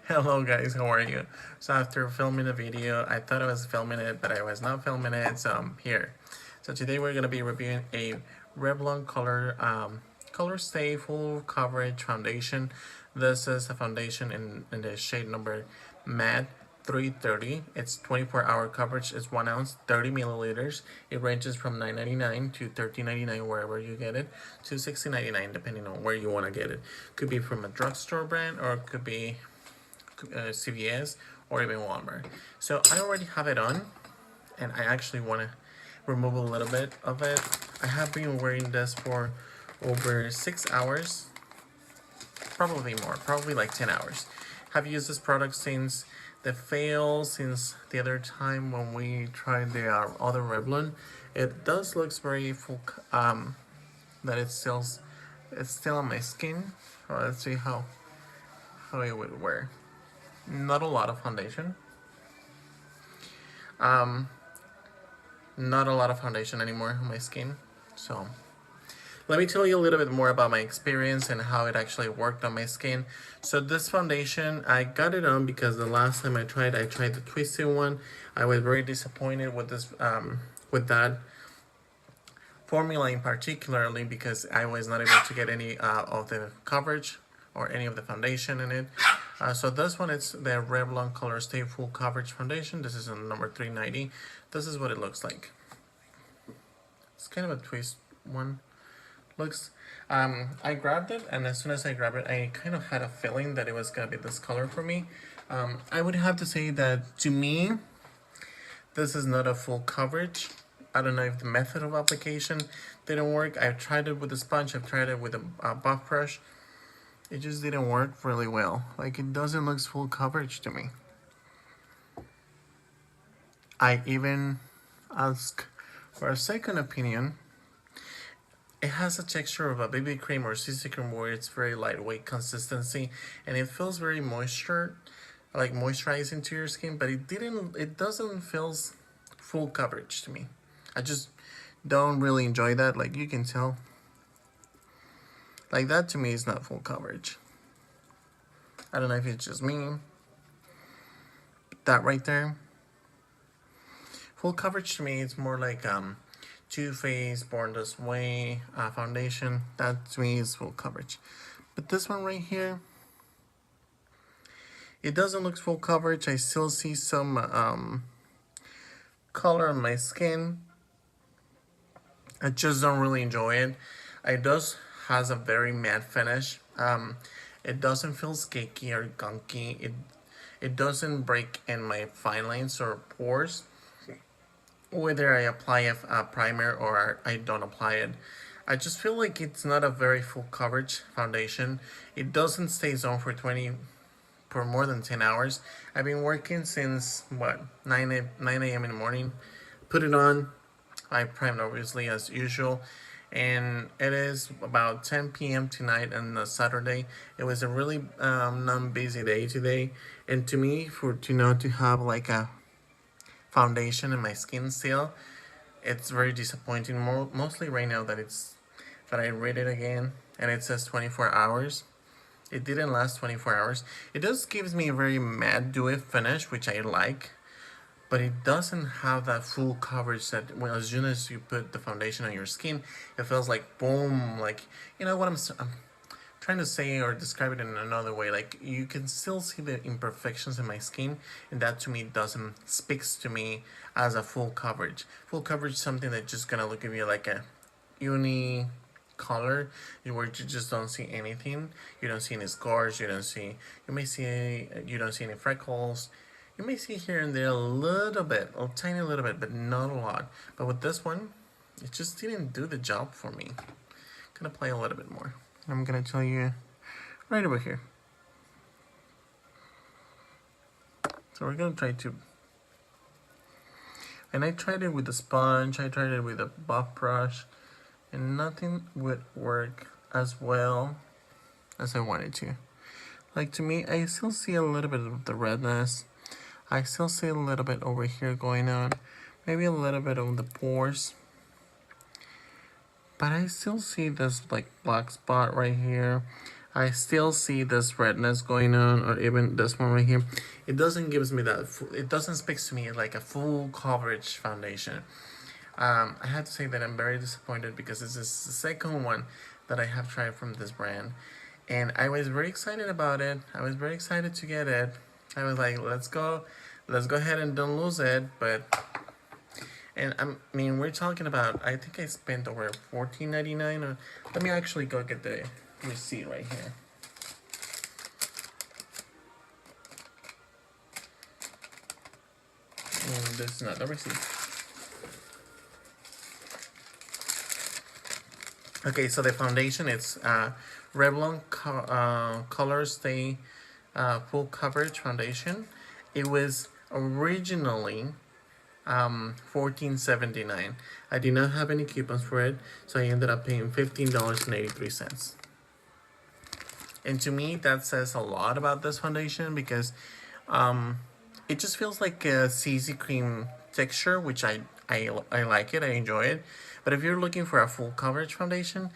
Hello guys, how are you? So after filming the video, I thought I was filming it, but I was not filming it, so I'm here. So today we're going to be reviewing a Revlon Color Stay Full Coverage Foundation. This is a foundation in the shade number Matte 330. It's 24-hour coverage. It's 1 ounce, 30 milliliters. It ranges from $9.99 to $13.99 wherever you get it, to $16.99 depending on where you want to get it. Could be from a drugstore brand or it could be CVS or even Walmart. So I already have it on, and I actually want to remove a little bit of it. I have been wearing this for over 6 hours, probably more, probably like 10 hours. Have used this product since the fail, since the other time when we tried the other Revlon. It does looks very full, that it's still on my skin. Let's see how it would wear. Not a lot of foundation. Um, Not a lot of foundation anymore on my skin. So let me tell you a little bit more about my experience and how it actually worked on my skin. So this foundation, I got it on because the last time I tried the twisted one. I was very disappointed with this, with that formula in particularly, because I was not able to get any of the coverage or any of the foundation in it. So this one is the Revlon ColorStay Full Coverage Foundation. This is on number 390. This is what it looks like. It's kind of a twist one. Looks, I grabbed it, and as soon as I grabbed it, I kind of had a feeling that it was gonna be this color for me. I would have to say that to me, this is not a full coverage. I don't know if the method of application didn't work. I've tried it with a sponge, I've tried it with a buff brush. It just didn't work really well. Like, it doesn't look full coverage to me. I even asked for a second opinion. It has a texture of a BB cream or CC cream where it's very lightweight consistency, and it feels very like moisturizing to your skin, but it doesn't feel full coverage to me. I just don't really enjoy that. Like, you can tell. Like, that to me is not full coverage. I don't know if it's just me. That right there. Full coverage to me is more like Too Faced Born This Way foundation. That to me is full coverage. But this one right here, it doesn't look full coverage. I still see some color on my skin. I just don't really enjoy it. It does has a very matte finish. It doesn't feel cakey or gunky. It doesn't break in my fine lines or pores, whether I apply a primer or I don't apply it. I just feel like it's not a very full coverage foundation. It doesn't stay on for more than 10 hours. I've been working since what, 9 a.m. in the morning. Put it on. I primed obviously as usual, and it is about 10 p.m. tonight on a Saturday. It was a really non-busy day today, and to me, to have like a foundation in my skin still, it's very disappointing. Mostly right now that I read it again, and it says 24 hours. It didn't last 24 hours. It does gives me a very matte dewy finish, which I like, but it doesn't have that full coverage that as soon as you put the foundation on your skin, it feels like boom. Like, you know what I'm trying to say or describe it in another way. Like, you can still see the imperfections in my skin, and that to me doesn't speaks to me as a full coverage. Full coverage is something that's just gonna look at you like a uni color where you just don't see anything. You don't see any scars. You don't see any freckles. You may see here and there a little bit, a tiny little bit, but not a lot. But with this one, it just didn't do the job for me. Gonna play a little bit more. I'm gonna tell you right over here. So we're gonna try to, and I tried it with a sponge, I tried it with a buff brush, and nothing would work as well as I wanted to. Like, to me, I still see a little bit of the redness. I still see a little bit over here going on. Maybe a little bit of the pores. But I still see this like black spot right here. I still see this redness going on, or even this one right here. It doesn't gives me that. It doesn't speak to me like a full coverage foundation. I have to say that I'm very disappointed because this is the second one that I have tried from this brand, and I was very excited about it. I was very excited to get it. I was like, let's go ahead and don't lose it. But and I mean, we're talking about. I think I spent over $14.99. Or let me actually go get the receipt right here. This is not the receipt. Okay, so the foundation, it's Revlon ColorStay Full Coverage Foundation. It was originally $14.79. I did not have any coupons for it, so I ended up paying $15.83. And to me, that says a lot about this foundation because it just feels like a CC cream texture, which I like it, I enjoy it. But if you're looking for a full coverage foundation,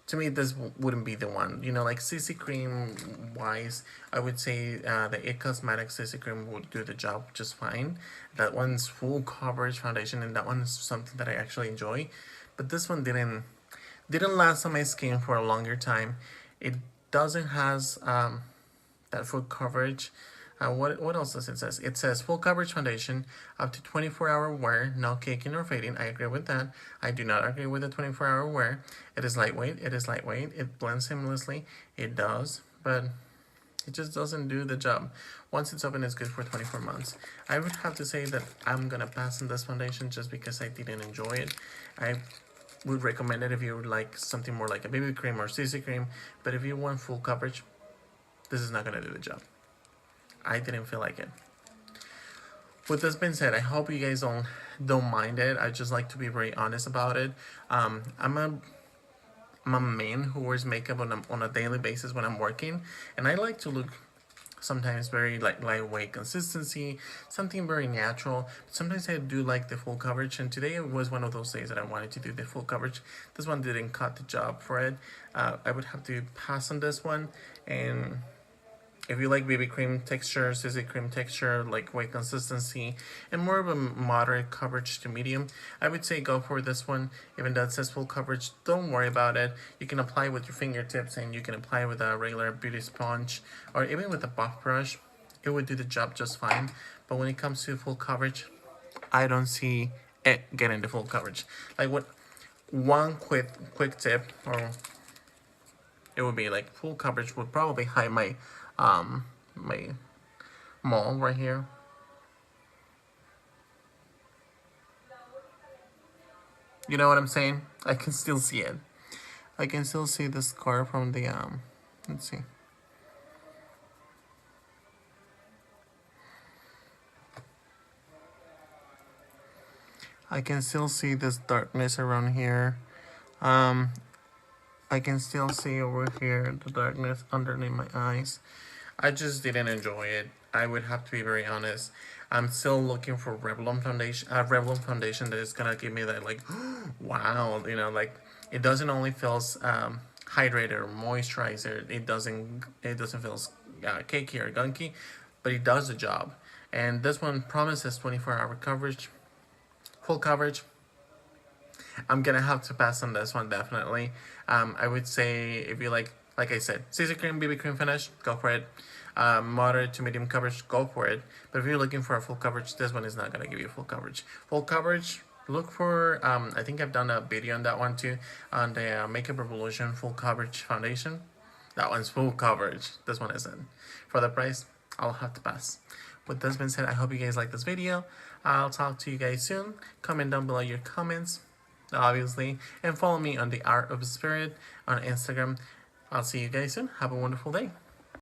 to me this wouldn't be the one. You know, like CC cream wise, I would say the It Cosmetics CC cream would do the job just fine. That one's full coverage foundation, and that one is something that I actually enjoy. But this one didn't last on my skin for a longer time. It doesn't has that full coverage. What else does it says? It says full coverage foundation, up to 24-hour wear, no caking or fading. I agree with that. I do not agree with the 24-hour wear. It is lightweight. It blends seamlessly. It does, but it just doesn't do the job. Once it's open, it's good for 24 months. I would have to say that I'm gonna pass on this foundation just because I didn't enjoy it. I would recommend it if you would like something more like a BB cream or CC cream, but if you want full coverage, this is not gonna do the job. I didn't feel like it. With this being said, I hope you guys don't mind it. I just like to be very honest about it. I'm a man who wears makeup on a daily basis when I'm working, and I like to look sometimes very lightweight consistency, something very natural. Sometimes I do like the full coverage, and today was one of those days that I wanted to do the full coverage. This one didn't cut the job for it. I would have to pass on this one. And if you like BB cream texture, CC cream texture, like white consistency, and more of a moderate coverage to medium, I would say go for this one. Even though it says full coverage, don't worry about it. You can apply with your fingertips, and you can apply with a regular beauty sponge, or even with a buff brush. It would do the job just fine. But when it comes to full coverage, I don't see it getting the full coverage. Like what one quick tip, or it would be like full coverage would probably hide my mole right here. You know what I'm saying? I can still see it. I can still see the scar from the let's see. I can still see this darkness around here. I can still see over here the darkness underneath my eyes. I just didn't enjoy it. I would have to be very honest. I'm still looking for Revlon foundation that is gonna give me that like, wow, you know, like it doesn't only feels hydrated or moisturizer. It doesn't feel cakey or gunky, but it does the job. And this one promises 24-hour coverage, full coverage. I'm gonna have to pass on this one definitely. I would say if you like I said, CC cream, BB cream finish, go for it. Moderate to medium coverage, go for it. But if you're looking for a full coverage, this one is not gonna give you full coverage. Full coverage, look for I think I've done a video on that one too, on the Makeup Revolution full coverage foundation. That one's full coverage. This one isn't. For the price, I'll have to pass. With this being said, I hope you guys like this video. I'll talk to you guys soon. Comment down below your comments, obviously, and follow me on the Art of Spirit on Instagram. I'll see you guys soon. Have a wonderful day.